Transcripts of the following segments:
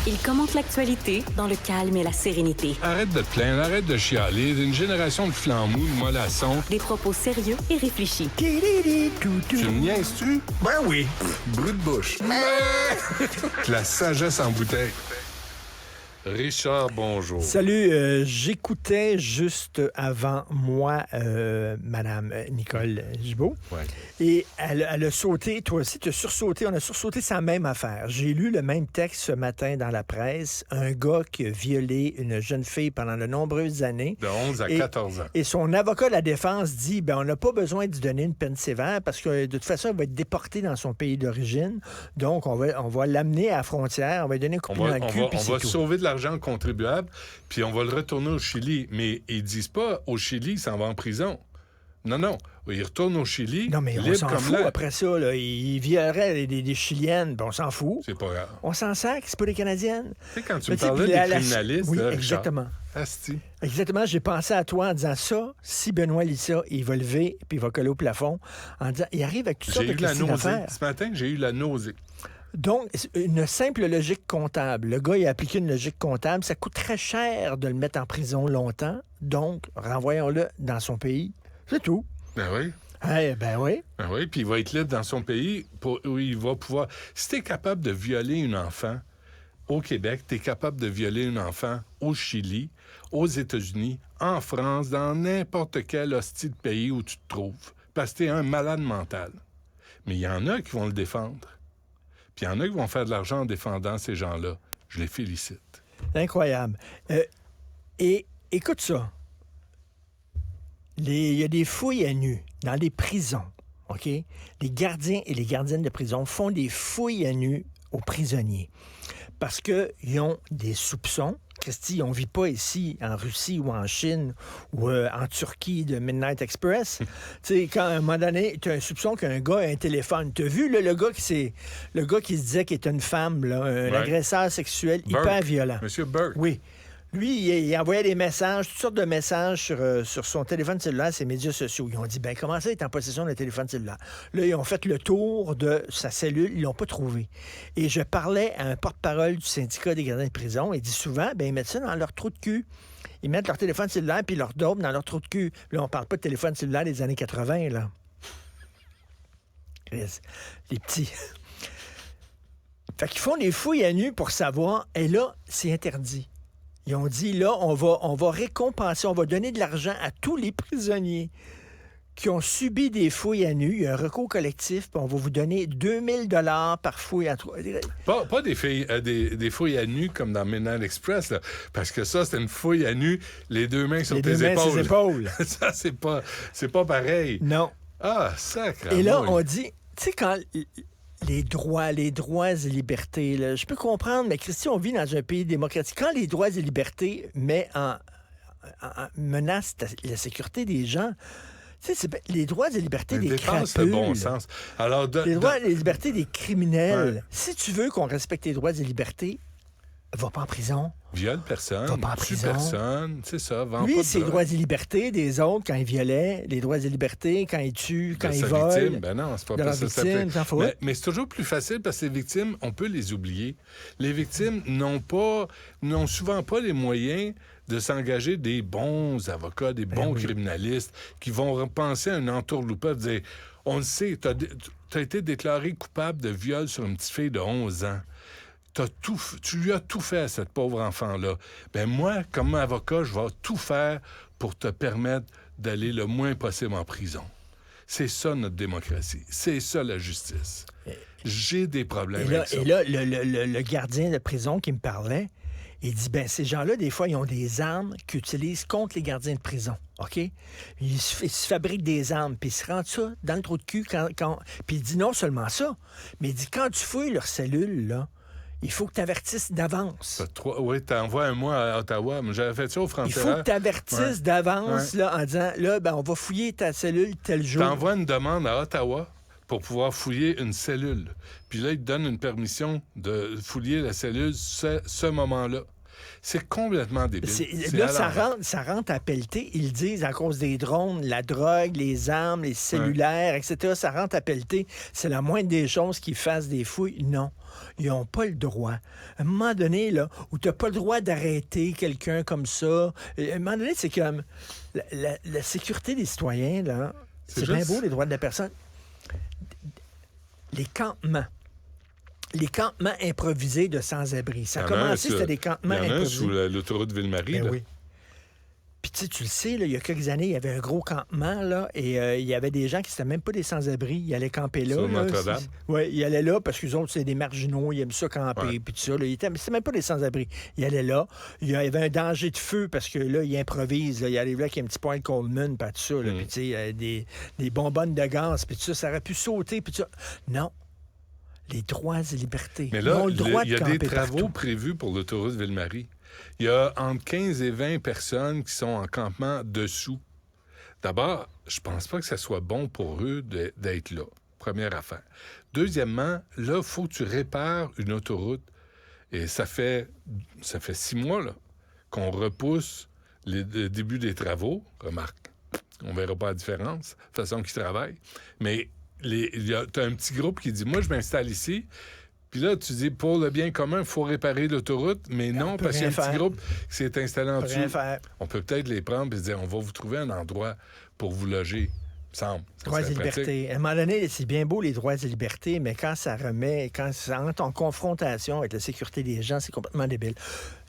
Il commente l'actualité dans le calme et la sérénité. Arrête de te plaindre, arrête de chialer. Une génération de flambous, de mollassons. Des propos sérieux et réfléchis. Tu me niaises-tu? Ben oui. Brut de bouche. La sagesse en bouteille. Richard, bonjour. Salut, j'écoutais juste avant moi Madame Nicole Gibault. Ouais. Et elle a sauté, toi aussi, tu as sursauté, on a sursauté sa même affaire. J'ai lu le même texte ce matin dans la presse. Un gars qui a violé une jeune fille pendant de nombreuses années. De 11 à 14 ans. Et son avocat de la défense dit, on n'a pas besoin de lui donner une peine sévère parce que de toute façon, il va être déporté dans son pays d'origine. Donc, on va l'amener à la frontière, on va lui donner un coup de pied dans le cul, puis on va c'est tout. sauver de l'argent contribuable, puis on va le retourner au Chili. Mais ils disent pas, au Chili, il s'en va en prison. Non. Il retourne au Chili. Non, mais on libre s'en comme fout l'air. après ça. Là. Il violerait des Chiliennes, on s'en fout. C'est pas grave. On s'en sac, c'est pas des Canadiennes. Tu sais, quand tu Mais me parlais puis des criminalistes, oui, là, Richard, exactement. asti. Exactement, j'ai pensé à toi en disant ça, si Benoît lit ça, il va lever puis il va coller au plafond en disant, il arrive avec toutes sortes J'ai de eu la questions nausée. d'affaires. Ce matin, j'ai eu la nausée. Donc, une simple logique comptable. Le gars, il a appliqué une logique comptable. Ça coûte très cher de le mettre en prison longtemps. Donc, renvoyons-le dans son pays. C'est tout. Ben oui. Ben oui. Ben oui, puis il va être libre dans son pays où il va pouvoir... Si t'es capable de violer une enfant au Québec, t'es capable de violer une enfant au Chili, aux États-Unis, en France, dans n'importe quel hostie de pays où tu te trouves. Parce que t'es un malade mental. Mais il y en a qui vont le défendre. Puis il y en a qui vont faire de l'argent en défendant ces gens-là. Je les félicite. Incroyable. Et écoute ça. Il y a des fouilles à nu dans les prisons. OK? Les gardiens et les gardiennes de prison font des fouilles à nu aux prisonniers parce qu'ils ont des soupçons. Christy, on ne vit pas ici en Russie ou en Chine ou en Turquie de Midnight Express. Tu sais, quand à un moment donné, tu as un soupçon qu'un gars a un téléphone. Tu as vu là, le gars qui se disait qu'il était une femme, là, un agresseur sexuel hyper violent. Monsieur Burke. Oui. Lui, il envoyait des messages, toutes sortes de messages sur son téléphone cellulaire, ses médias sociaux. Ils ont dit, comment ça, il est en possession d'un téléphone cellulaire? Là, ils ont fait le tour de sa cellule, ils l'ont pas trouvé. Et je parlais à un porte-parole du syndicat des gardiens de prison, il dit souvent, ils mettent ça dans leur trou de cul. Ils mettent leur téléphone cellulaire puis leur dope dans leur trou de cul. Là, on parle pas de téléphone cellulaire des années 80, là. Les petits. Fait qu'ils font des fouilles à nu pour savoir, et là, c'est interdit. Ils ont dit, là, on va récompenser, on va donner de l'argent à tous les prisonniers qui ont subi des fouilles à nu. Il y a un recours collectif, puis on va vous donner 2000 $ par fouille à toi. Pas des fouilles à nu comme dans Midnight Express, là, parce que ça, c'est une fouille à nu, les deux mains sur tes épaules. Ça, c'est pas pareil. Non. Ah, sacre. Et là, on dit, tu sais, quand... Les droits et libertés. Là. Je peux comprendre, mais Christy, on vit dans un pays démocratique. Quand les droits et libertés menacent la sécurité des gens, tu sais, les droits et libertés des crapules. Le bon sens. Alors, les droits et libertés des criminels. Ouais. Si tu veux qu'on respecte les droits et libertés, va pas en prison. Viole personne, va pas en tue prison. Personne, c'est ça, vend Lui, pas de c'est les drogue. droits et libertés des autres quand ils violaient, les droits et libertés quand ils tuent, quand De ils sa volent. victime, ben non, c'est pas de ça. leur Ça victime, t'en fous. mais c'est toujours plus facile parce que les victimes, on peut les oublier. Les victimes n'ont souvent pas les moyens de s'engager des bons avocats, des bons criminalistes qui vont repenser à un entourloupe, dire, on le sait, t'as été déclaré coupable de viol sur une petite fille de 11 ans. Tu lui as tout fait à cette pauvre enfant-là. Ben moi, comme avocat, je vais tout faire pour te permettre d'aller le moins possible en prison. C'est ça notre démocratie. C'est ça la justice. J'ai des problèmes avec ça. Et là, le gardien de prison qui me parlait, il dit, ces gens-là, des fois, ils ont des armes qu'ils utilisent contre les gardiens de prison. OK? Ils se fabriquent des armes, puis ils se rendent ça dans le trou de cul quand... Puis il dit non seulement ça, mais il dit, quand tu fouilles leur cellule, là, il faut que tu avertisses d'avance. Oui, t'envoies un mois à Ottawa, mais j'avais fait ça au français. Il faut que tu avertisses d'avance là, en disant, là, on va fouiller ta cellule tel jour. T'envoies une demande à Ottawa pour pouvoir fouiller une cellule. Puis là, ils te donnent une permission de fouiller la cellule ce moment-là. C'est complètement débile. Là, alarmant. ça rentre à pelleter. Ils disent à cause des drones, la drogue, les armes, les cellulaires, etc. Ça rentre à pelleter. C'est la moindre des choses qu'ils fassent des fouilles. Non. Ils n'ont pas le droit. À un moment donné, là, où tu n'as pas le droit d'arrêter quelqu'un comme ça, à un moment donné, c'est comme la sécurité des citoyens, là, c'est bien beau, les droits de la personne. Les campements improvisés de sans-abri. Ça a commencé, c'était des campements improvisés. Sous l'autoroute Ville-Marie. Ben oui. Puis tu le sais, là, il y a quelques années, il y avait un gros campement, là, et il y avait des gens qui n'étaient même pas des sans-abri. Ils allaient camper là. Sur Notre-Dame. Oui, ils allaient là parce qu'eux autres, c'est des marginaux, ils aiment ça camper, puis tout ça. Là, c'était même pas des sans-abri. Ils allaient là. Il y avait un danger de feu parce que là, ils improvisent. Là, ils arrivent là avec un petit point de Coleman, puis tout ça. Puis tu sais, des bonbonnes de gaz, puis tout ça. Ça aurait pu sauter, puis tout ça. Non. Les droits et libertés. Mais là, il y a des travaux prévus pour l'autoroute Ville-Marie. Il y a entre 15 et 20 personnes qui sont en campement dessous. D'abord, je pense pas que ça soit bon pour eux d'être là. Première affaire. Deuxièmement, là, il faut que tu répares une autoroute. Et ça fait 6 mois là, qu'on repousse le début des travaux. Remarque, on verra pas la différence, de la façon qu'ils travaillent. Mais t'as un petit groupe qui dit « Moi, je m'installe ici. » Puis là, tu dis « Pour le bien commun, il faut réparer l'autoroute. » Mais non, parce qu'il y a un petit groupe qui s'est installé en dessous. On peut peut-être les prendre et se dire « On va vous trouver un endroit pour vous loger. » Semble. Droits et libertés. À un moment donné, c'est bien beau les droits et libertés, mais quand ça entre en confrontation avec la sécurité des gens, c'est complètement débile.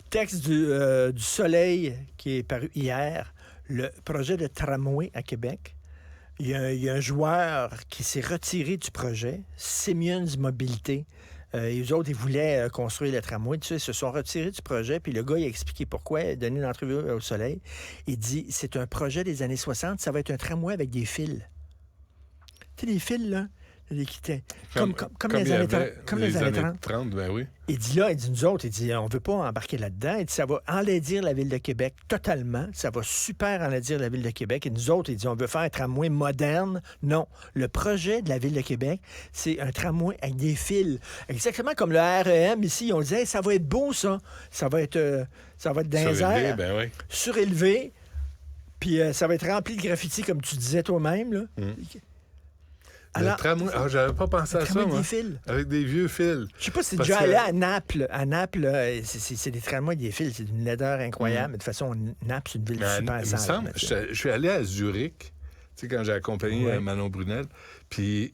Texte du Soleil qui est paru hier, le projet de tramway à Québec. Il y a un joueur qui s'est retiré du projet, Siemens Mobilité. Et eux autres, ils voulaient construire le tramway. Tu sais, ils se sont retirés du projet. Puis le gars, il a expliqué pourquoi. Il a donné une entrevue au Soleil. Il dit, c'est un projet des années 60. Ça va être un tramway avec des fils. Tu sais, des fils, là, comme les années 30. Comme les années 30, ben oui. Il dit, nous autres, on veut pas embarquer là-dedans. Il dit, ça va enlaidir la Ville de Québec totalement. Ça va super enlaidir la Ville de Québec. Et nous autres, il dit, on veut faire un tramway moderne. Non. Le projet de la Ville de Québec, c'est un tramway avec des fils. Exactement comme le REM ici. On disait, ça va être beau, ça. Ça va être dans les airs. Ben oui. Surélevé. Puis ça va être rempli de graffitis, comme tu disais toi-même, là. Le tramway, j'avais pas pensé à ça, moi. Avec des vieux fils. Je sais pas si c'est déjà allé à Naples. À Naples, là, c'est des tramways, des fils. C'est d'une laideur incroyable. Mais de toute façon, Naples, c'est une ville super sale. Je suis allé à Zurich, tu sais, quand j'ai accompagné Manon Brunel. Puis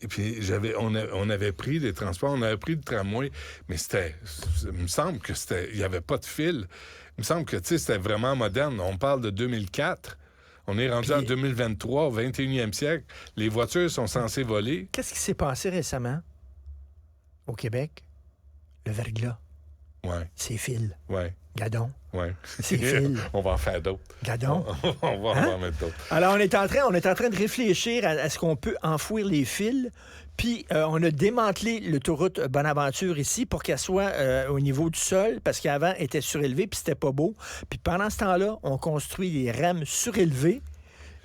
on avait pris des transports, on avait pris le tramway, mais il me semble que il y avait pas de fil. Il me semble que, tu sais, c'était vraiment moderne. On parle de 2004. On est rendu en 2023, au 21e siècle. Les voitures sont censées voler. Qu'est-ce qui s'est passé récemment au Québec? Le verglas. Ouais. C'est fil. Ouais. Gadon. Ouais. C'est fil. On va en faire d'autres. Gadon. On va en mettre d'autres. Alors, on est en train de réfléchir à ce qu'on peut enfouir les fils. Puis, on a démantelé l'autoroute Bonaventure ici pour qu'elle soit au niveau du sol, parce qu'avant, elle était surélevée, puis c'était pas beau. Puis, pendant ce temps-là, on construit des rames surélevées,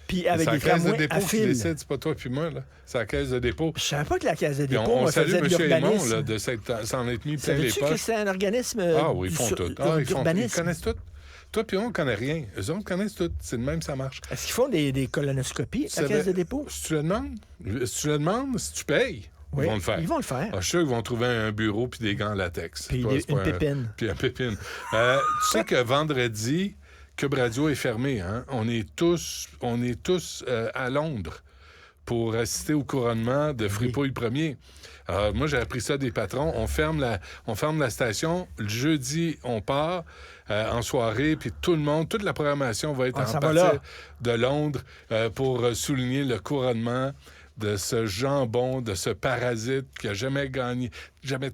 puis avec des tramways à fil. C'est pas toi puis moi, là. C'est la caisse de dépôt. Je savais pas que la caisse de dépôt, on salue faisait de M. l'urbanisme. Raymond, de s'en être mis plein les Savais-tu poches. que c'est un organisme oui, ils font tout. Ils connaissent tout. Toi puis on connaît rien. Eux autres connaissent tout. C'est de même, ça marche. Est-ce qu'ils font des colonoscopies à la caisse de dépôt? Si tu le demandes, si tu payes, ils vont le faire. Ils vont le faire. Je suis sûr qu'ils vont trouver un bureau puis des gants en latex. Puis une pépine. Puis un pépine. Tu sais que vendredi, Cube Radio est fermé. Hein? On est tous à Londres pour assister au couronnement de Fripouille Ier. Alors, moi, j'ai appris ça des patrons. On ferme la station. Le jeudi, on part en soirée, puis toute la programmation va être en partie de Londres pour souligner le couronnement de ce jambon, de ce parasite qui a jamais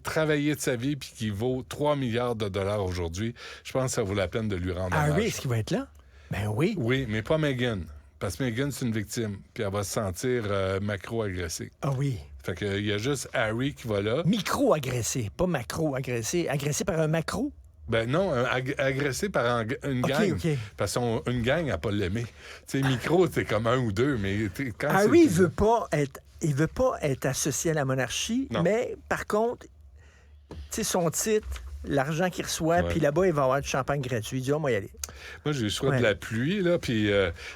travaillé de sa vie, puis qui vaut 3 milliards de dollars aujourd'hui. Je pense que ça vaut la peine de lui rendre hommage. Harry, est-ce qu'il va être là? Ben oui. Oui, mais pas Meghan. Parce que Meghan, c'est une victime. Puis elle va se sentir macro-agressée. Ah oui. Fait qu'il y a juste Harry qui va là. Micro-agressé, pas macro-agressé. Agressé par un macro? Ben non, agressé par une gang. OK. Parce qu'une gang n'a pas l'aimé. Tu sais, micro, c'est comme un ou deux, mais quand Harry, il veut pas être associé à la monarchie, mais par contre, tu sais, son titre, l'argent qu'il reçoit, puis là-bas, il va avoir du champagne gratuit. Il dit, moi, y aller. Moi, j'ai eu soit de la pluie, là, puis...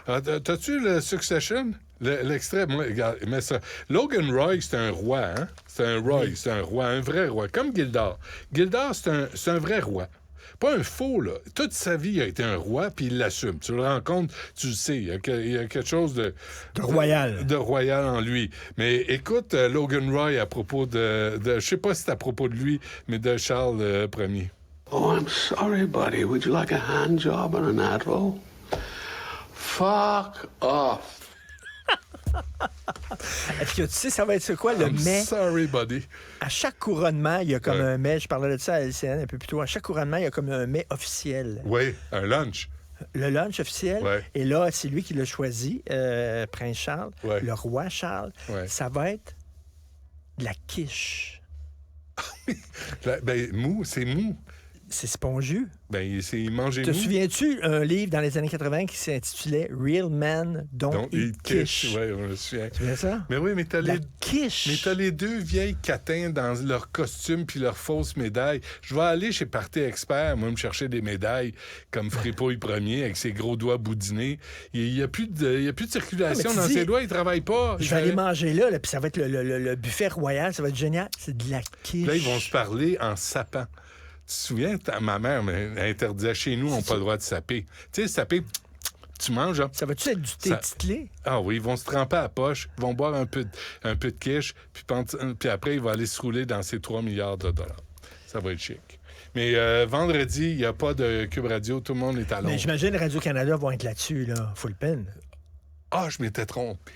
t'as-tu le Succession? L'extrait, moi, regarde, mais ça... Logan Roy, c'est un roi, hein? C'est un roi, un vrai roi, comme Gildor. Gildor, c'est un vrai roi. Pas un faux, là. Toute sa vie, il a été un roi, puis il l'assume. Tu le rencontres, tu le sais. Il y a quelque chose de royal. De royal en lui. Mais écoute, Logan Roy, à propos de je sais pas si c'est à propos de lui, mais de Charles Ier. Oh, I'm sorry, buddy. Would you like a hand job on an Advil? Fuck off. Est-ce que tu sais, ça va être quoi le I'm mets? Sorry, buddy. À chaque couronnement, il y a comme un mets. Je parlais de ça à LCN un peu plus tôt. À chaque couronnement, il y a comme un mets officiel. Oui, un lunch. Le lunch officiel. Ouais. Et là, c'est lui qui l'a choisi, Prince Charles, Ouais. le roi Charles. Ouais. Ça va être de la quiche. Mou, c'est mou. C'est spongieux. C'est manger Te mou. souviens-tu un livre dans les années 80 qui s'intitulait Real Men Don't Eat Quiche? Oui, on le suit. Tu vois ça? Mais oui, mais t'as La quiche. Mais t'as les deux vieilles catins dans leur costume puis leurs fausses médailles. Je vais aller chez Party Expert, moi, me chercher des médailles comme Fripouille Premier avec ses gros doigts boudinés. Il n'y a plus de circulation dans ses doigts, il travaille pas. Je vais aller manger là, puis ça va être le buffet royal, ça va être génial. C'est de la quiche. Là, ils vont se parler en sapant. Tu te souviens, ma mère m'interdisait chez nous, on n'a pas le droit de saper. Tu sais, saper, tu manges. Hein? Ça va-tu être du thé titlé? Ah oui, ils vont se tremper à la poche, ils vont boire un peu de quiche, puis après, ils vont aller se rouler dans ces 3 milliards de dollars. Ça va être chic. Mais vendredi, il n'y a pas de Cube Radio, tout le monde est à Londres. Mais j'imagine Radio-Canada vont être là-dessus, là. Full peine. Ah, je m'étais trompé.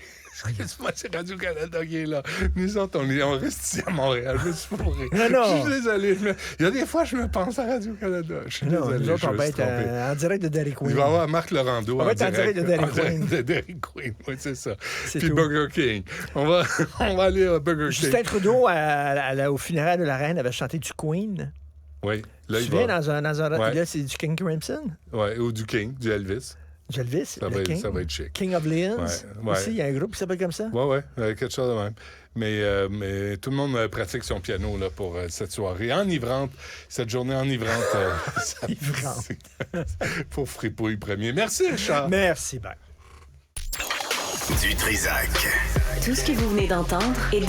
C'est Radio-Canada qui est là. Nous autres, on reste ici à Montréal. Je me suis fourré. Non. Je suis désolé. Il y a des fois, je me pense à Radio-Canada. Je suis désolé. Nous autres, on va être en direct de Derek Queen. Il va y avoir Marc Laurando on va être en direct de Derek Queen. De Derek Queen, oui, c'est ça. C'est Puis tout. Burger King. On va aller à Burger King. Justin Trudeau, au funérail de la reine, avait chanté du Queen. Oui. Là, Tu viens dans un... Ouais. Là, c'est du King Crimson? Oui, ou du King, du Elvis. Elvis, Ça King. va être chic. King of Leons. Ouais. Aussi, il y a un groupe qui s'appelle comme ça. Oui, quelque chose de même. Mais tout le monde pratique son piano là, pour cette soirée enivrante, cette journée enivrante. Enivrante. Pour Fripouille Premier. Merci, Richard. Merci, bye. Du Trisac. Tout ce que vous venez d'entendre est